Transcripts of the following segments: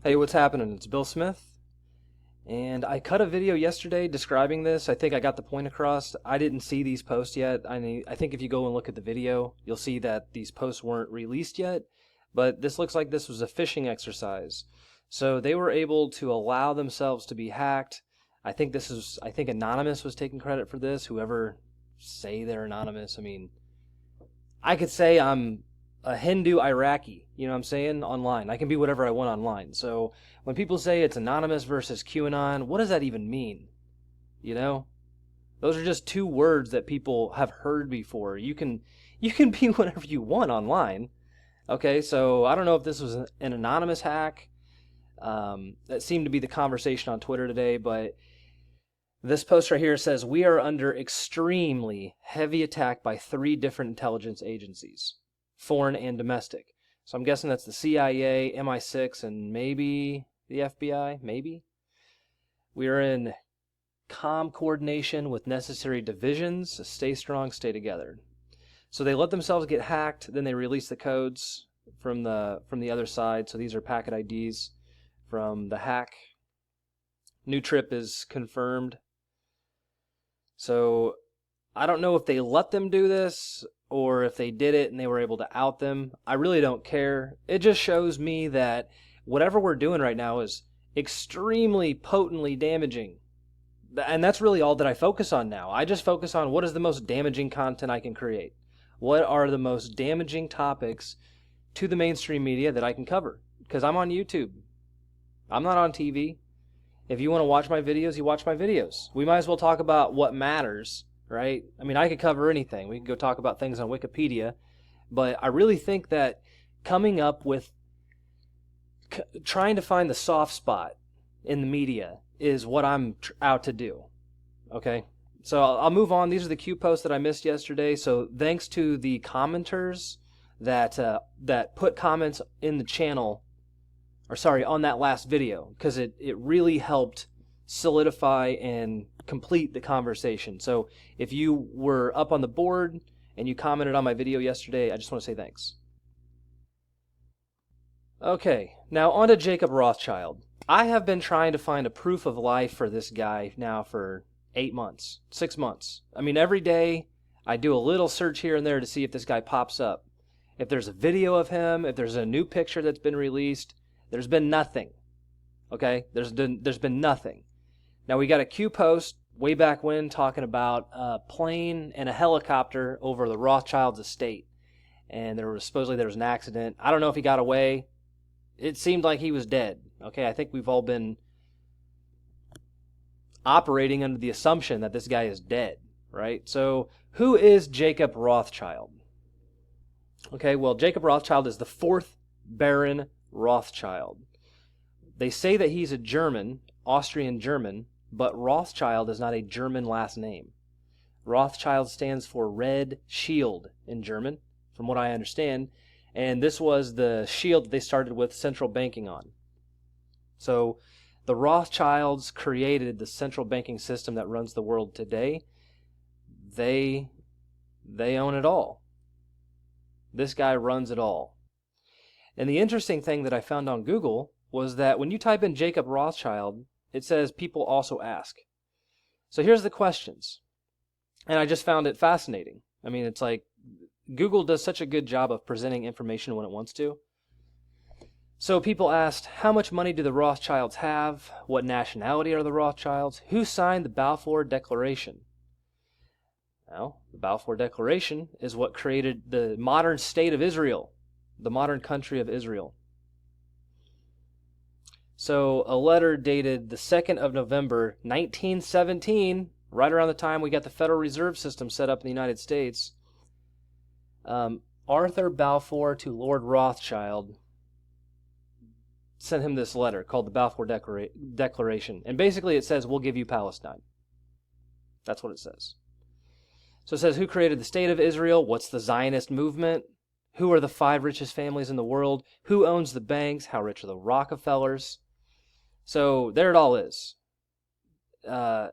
Hey, what's happening? It's Bill Smith, and I cut a video yesterday describing this. I think I got the point across. I didn't see these posts yet. I think if you go and look at the video, you'll see that these posts weren't released yet, but this looks like this was a phishing exercise. So they were able to allow themselves to be hacked. I think Anonymous was taking credit for this, whoever say they're anonymous. I mean, I could say I'm a Hindu Iraqi, you know what I'm saying, online. I can be whatever I want online. So when people say it's anonymous versus QAnon, what does that even mean? You know? Those are just two words that people have heard before. You can be whatever you want online. Okay, so I don't know if this was an anonymous hack. That seemed to be the conversation on Twitter today, but this post right here says, "We are under extremely heavy attack by 3 different intelligence agencies, foreign and domestic." So I'm guessing that's the CIA, MI6, and maybe the FBI, maybe. We are in calm coordination with necessary divisions. So stay strong, stay together. So they let themselves get hacked, then they release the codes from the other side. So these are packet IDs from the hack. New trip is confirmed. So I don't know if they let them do this or if they did it and they were able to out them. I really don't care. It just shows me that whatever we're doing right now is extremely potently damaging. And that's really all that I focus on now. I just focus on what is the most damaging content I can create. What are the most damaging topics to the mainstream media that I can cover? Because I'm on YouTube. I'm not on TV. If you want to watch my videos, you watch my videos. We might as well talk about what matters, right? I mean, I could cover anything. We can go talk about things on Wikipedia. But I really think that coming up with trying to find the soft spot in the media is what I'm out to do. Okay? So I'll move on. These are the Q posts that I missed yesterday. So thanks to the commenters that put comments in the channel, or sorry, on that last video, because it really helped solidify and complete the conversation. So if you were up on the board and you commented on my video yesterday, I just want to say thanks. Okay, now on to Jacob Rothschild. I have been trying to find a proof of life for this guy now for 8 months, 6 months. I mean, every day I do a little search here and there to see if this guy pops up. If there's a video of him, if there's a new picture that's been released, there's been nothing. Okay? There's been nothing. Now we got a Q post way back when talking about a plane and a helicopter over the Rothschild's estate. And supposedly there was an accident. I don't know if he got away. It seemed like he was dead. Okay, I think we've all been operating under the assumption that this guy is dead, right? So who is Jacob Rothschild? Okay, well, Jacob Rothschild is the 4th Baron Rothschild. They say that he's a German, Austrian German, but Rothschild is not a German last name. Rothschild stands for Red Shield in German, from what I understand, and this was the shield that they started with central banking on. So the Rothschilds created the central banking system that runs the world today. They own it all. This guy runs it all. And the interesting thing that I found on Google was that when you type in Jacob Rothschild, it says people also ask. So here's the questions. And I just found it fascinating. I mean, it's like Google does such a good job of presenting information when it wants to. So people asked, how much money do the Rothschilds have? What nationality are the Rothschilds? Who signed the Balfour Declaration? Well, the Balfour Declaration is what created the modern state of Israel, the modern country of Israel. So a letter dated the 2nd of November, 1917, right around the time we got the Federal Reserve System set up in the United States, Arthur Balfour to Lord Rothschild sent him this letter called the Balfour Declaration. And basically it says, we'll give you Palestine. That's what it says. So it says, who created the state of Israel? What's the Zionist movement? Who are the 5 richest families in the world? Who owns the banks? How rich are the Rockefellers? So there it all is. And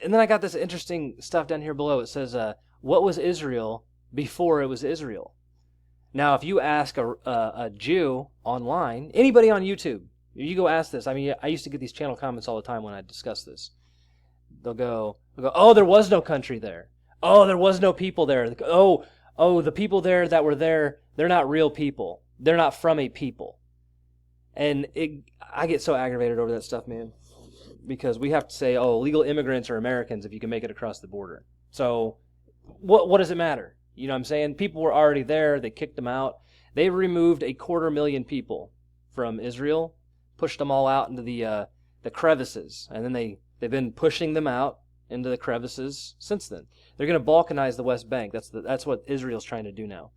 then I got this interesting stuff down here below. It says, what was Israel before it was Israel? Now, if you ask a Jew online, anybody on YouTube, You go ask this. I mean, I used to get these channel comments all the time when I discuss this. They'll go, oh, there was no country there. Oh, there was no people there. Oh, the people there that were there, they're not real people. They're not from a people. And I get so aggravated over that stuff, man. Because we have to say, oh, illegal immigrants are Americans if you can make it across the border. So what does it matter? You know what I'm saying? People were already there. They kicked them out. They removed 250,000 people from Israel, pushed them all out into the crevices. And then they've been pushing them out into the crevices since then. They're going to balkanize the West Bank. That's what Israel's trying to do now.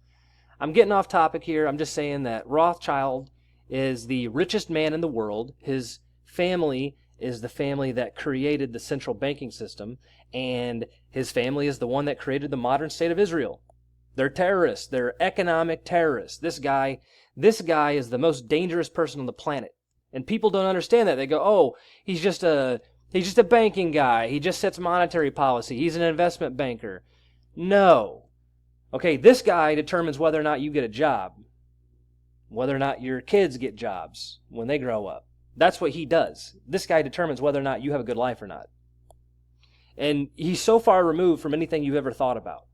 I'm getting off topic here. I'm just saying that Rothschild is the richest man in the world. His family is the family that created the central banking system, and his family is the one that created the modern state of Israel. They're terrorists. They're economic terrorists. This guy is the most dangerous person on the planet. And people don't understand that. They go, oh, he's just a banking guy. He just sets monetary policy. He's an investment banker. No. Okay, this guy determines whether or not you get a job, whether or not your kids get jobs when they grow up. That's what he does. This guy determines whether or not you have a good life or not. And he's so far removed from anything you've ever thought about.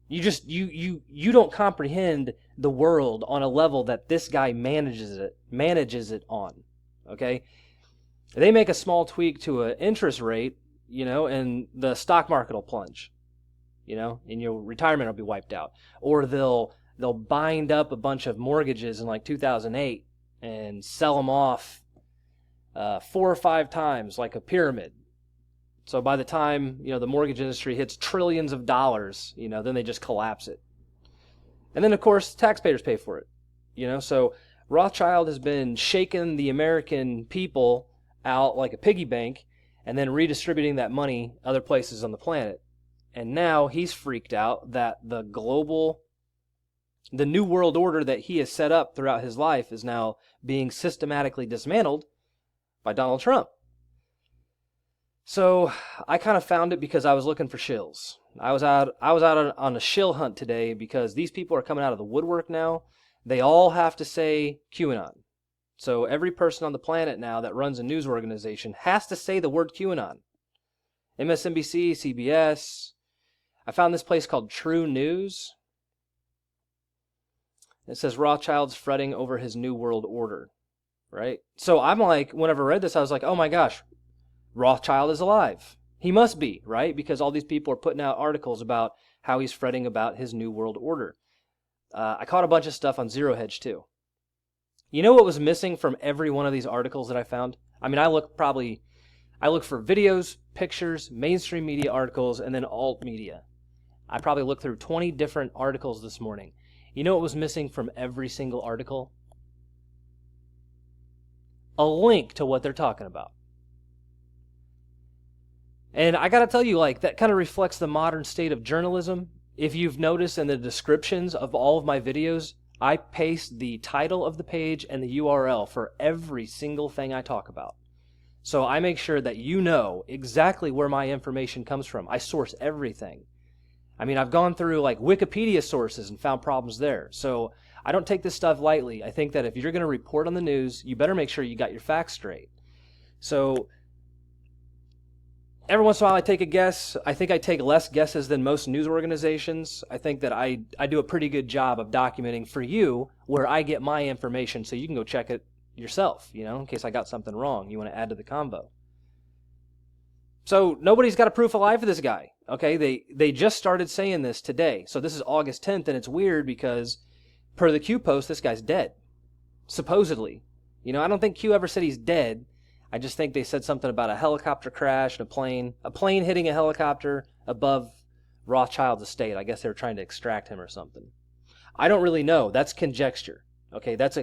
You don't comprehend the world on a level that this guy manages it on. Okay? They make a small tweak to an interest rate, and the stock market will plunge. And your retirement will be wiped out. Or they'll bind up a bunch of mortgages in like 2008 and sell them off 4 or 5 times like a pyramid. So by the time, the mortgage industry hits trillions of dollars, then they just collapse it. And then, of course, taxpayers pay for it. So Rothschild has been shaking the American people out like a piggy bank and then redistributing that money other places on the planet. And now he's freaked out that the new world order that he has set up throughout his life is now being systematically dismantled by Donald Trump. So I kind of found it because I was looking for shills. I was out on a shill hunt today because these people are coming out of the woodwork now. They all have to say QAnon. So every person on the planet now that runs a news organization has to say the word QAnon. MSNBC, CBS. I found this place called True News. It says Rothschild's fretting over his new world order, right? So I'm like, whenever I read this, I was like, oh my gosh, Rothschild is alive. He must be, right? Because all these people are putting out articles about how he's fretting about his new world order. I caught a bunch of stuff on Zero Hedge too. You know what was missing from every one of these articles that I found? I mean, I look for videos, pictures, mainstream media articles, and then alt media. I probably looked through 20 different articles this morning. You know what was missing from every single article? A link to what they're talking about. And I gotta tell you, that kind of reflects the modern state of journalism. If you've noticed in the descriptions of all of my videos, I paste the title of the page and the URL for every single thing I talk about. So I make sure that you know exactly where my information comes from. I source everything. I mean, I've gone through Wikipedia sources and found problems there. So I don't take this stuff lightly. I think that if you're going to report on the news, you better make sure you got your facts straight. So every once in a while I take a guess. I think I take less guesses than most news organizations. I think that I do a pretty good job of documenting for you where I get my information so you can go check it yourself, in case I got something wrong you want to add to the convo. So nobody's got a proof of life of this guy. Okay, they just started saying this today. So this is August 10th, and it's weird because per the Q post, this guy's dead. Supposedly. I don't think Q ever said he's dead. I just think they said something about a helicopter crash and a plane hitting a helicopter above Rothschild's estate. I guess they were trying to extract him or something. I don't really know. That's conjecture. Okay, that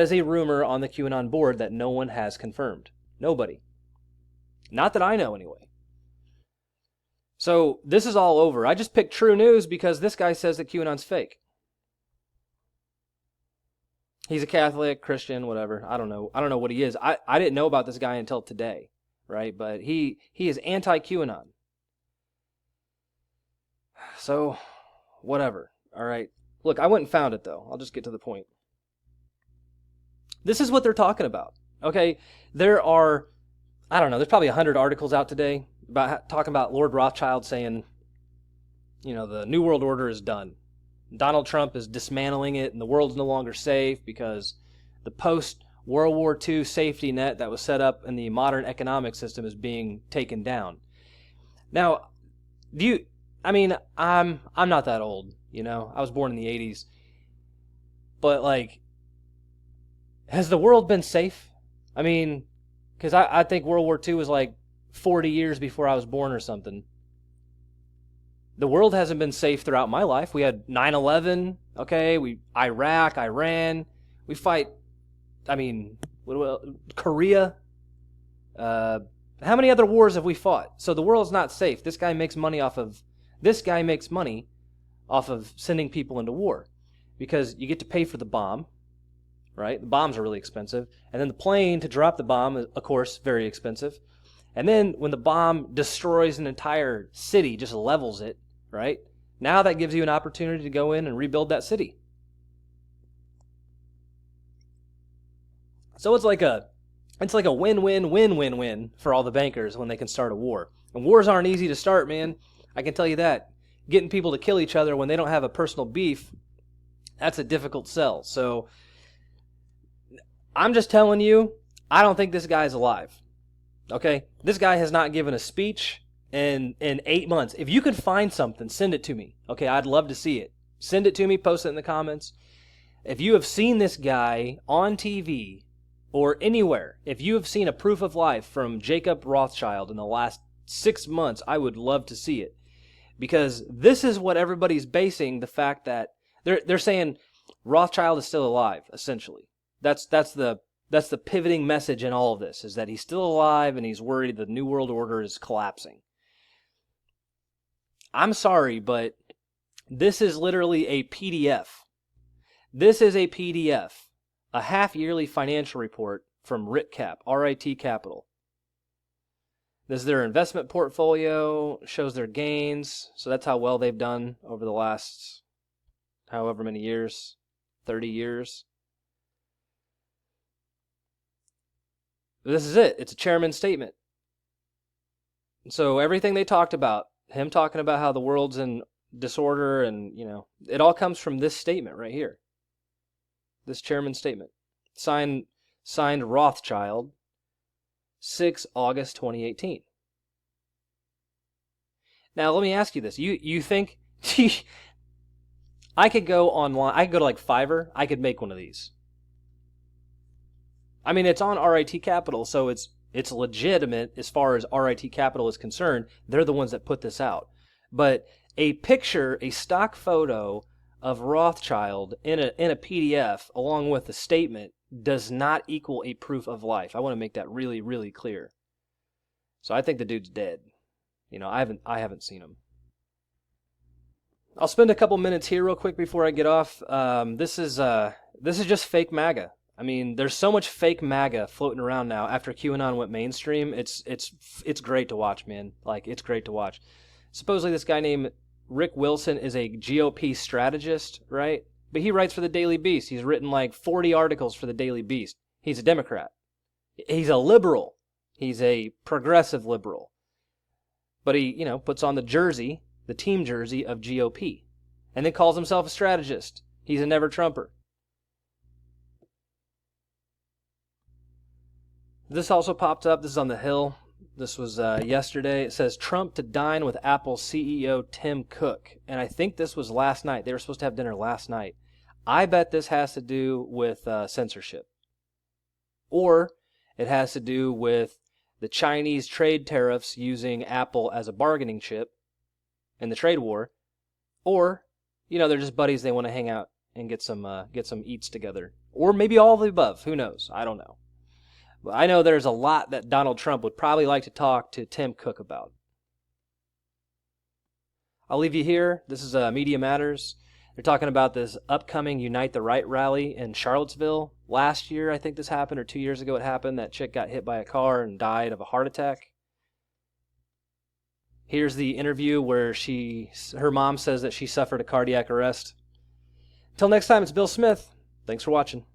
is a rumor on the QAnon board that no one has confirmed. Nobody. Not that I know, anyway. So this is all over. I just picked True News because this guy says that QAnon's fake. He's a Catholic, Christian, whatever. I don't know what he is. I didn't know about this guy until today, right? But he is anti-QAnon. So, whatever. All right. Look, I went and found it, though. I'll just get to the point. This is what they're talking about. Okay, there are, I don't know, there's probably 100 articles out today about talking about Lord Rothschild saying, the New World Order is done. Donald Trump is dismantling it, and the world's no longer safe because the post-World War II safety net that was set up in the modern economic system is being taken down. Now, I'm not that old, I was born in the 80s. But, has the world been safe? Because I think World War II was 40 years before I was born or something. The world hasn't been safe throughout my life. We had 9/11, okay? Iraq, Iran. We fight, Korea. How many other wars have we fought? So the world's not safe. This guy makes money off of sending people into war because you get to pay for the bomb, right? The bombs are really expensive. And then the plane to drop the bomb is, of course, very expensive. And then when the bomb destroys an entire city, just levels it, right? Now that gives you an opportunity to go in and rebuild that city. So it's like a win-win-win-win-win for all the bankers when they can start a war. And wars aren't easy to start, man. I can tell you that. Getting people to kill each other when they don't have a personal beef, that's a difficult sell. So I'm just telling you, I don't think this guy's alive. Okay? This guy has not given a speech in 8 months. If you could find something, send it to me. Okay, I'd love to see it. Send it to me, post it in the comments. If you have seen this guy on TV or anywhere, if you have seen a proof of life from Jacob Rothschild in the last 6 months, I would love to see it. Because this is what everybody's basing the fact that they're saying Rothschild is still alive, essentially. That's the pivoting message in all of this, is that he's still alive and he's worried the New World Order is collapsing. I'm sorry, but this is literally a PDF. This is a PDF, a half-yearly financial report from RITCap, RIT Capital. This is their investment portfolio, shows their gains. So that's how well they've done over the last however many years, 30 years. This is it. It's a chairman's statement. So everything they talked about, him talking about how the world's in disorder and, it all comes from this statement right here. This chairman's statement. Signed Rothschild, 6 August 2018. Now, let me ask you this. You think I could go online, I could go to Fiverr, I could make one of these. It's on RIT Capital, so it's legitimate as far as RIT Capital is concerned. They're the ones that put this out. But a picture, a stock photo of Rothschild in a PDF along with a statement does not equal a proof of life. I want to make that really, really clear. So I think the dude's dead. I haven't seen him. I'll spend a couple minutes here real quick before I get off. This is just fake MAGA. There's so much fake MAGA floating around now after QAnon went mainstream. It's great to watch, man. It's great to watch. Supposedly this guy named Rick Wilson is a GOP strategist, right? But he writes for the Daily Beast. He's written 40 articles for the Daily Beast. He's a Democrat. He's a liberal. He's a progressive liberal. But he, puts on the jersey, the team jersey of GOP. And then calls himself a strategist. He's a never-Trumper. This also popped up. This is on TheHill. This was yesterday. It says, Trump to dine with Apple CEO Tim Cook. And I think this was last night. They were supposed to have dinner last night. I bet this has to do with censorship. Or it has to do with the Chinese trade tariffs using Apple as a bargaining chip in the trade war. Or, they're just buddies. They want to hang out and get some eats together. Or maybe all of the above. Who knows? I don't know. But I know there's a lot that Donald Trump would probably like to talk to Tim Cook about. I'll leave you here. This is Media Matters. They're talking about this upcoming Unite the Right rally in Charlottesville. Last year, I think this happened, or 2 years ago it happened. That chick got hit by a car and died of a heart attack. Here's the interview where her mom says that she suffered a cardiac arrest. Until next time, it's Bill Smith. Thanks for watching.